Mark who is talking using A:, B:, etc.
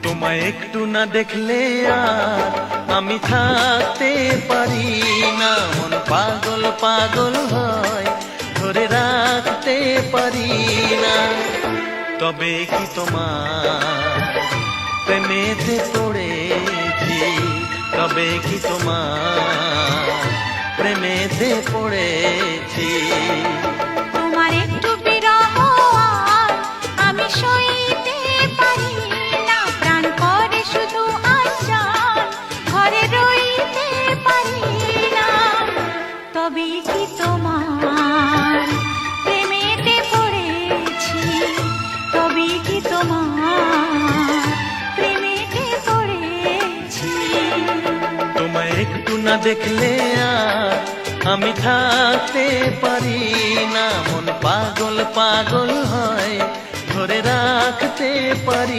A: তোমায় একটু না দেখলে আর আমি থাকতে পারি না, মন পাগল পাগল হয়, ধরে রাখতে পারি না। তবে কি তোমার প্রেমেতে পড়েছি, তবে কি তোমার প্রেমেতে পড়েছি।
B: তোমার একটু বিরহ আর আমি সইতে পারি না, প্রাণ করে শুধু আশার ঘরে রইতে পারি না। তবে কি তোমার প্রেমেতে পড়েছি, তবে কি তোমার প্রেমেতে পড়েছি।
A: তোমায় একটু না দেখলে আর আমি থাকতে পারি না, মন পাগল পাগল হয়, ধরে রাখতে পারি।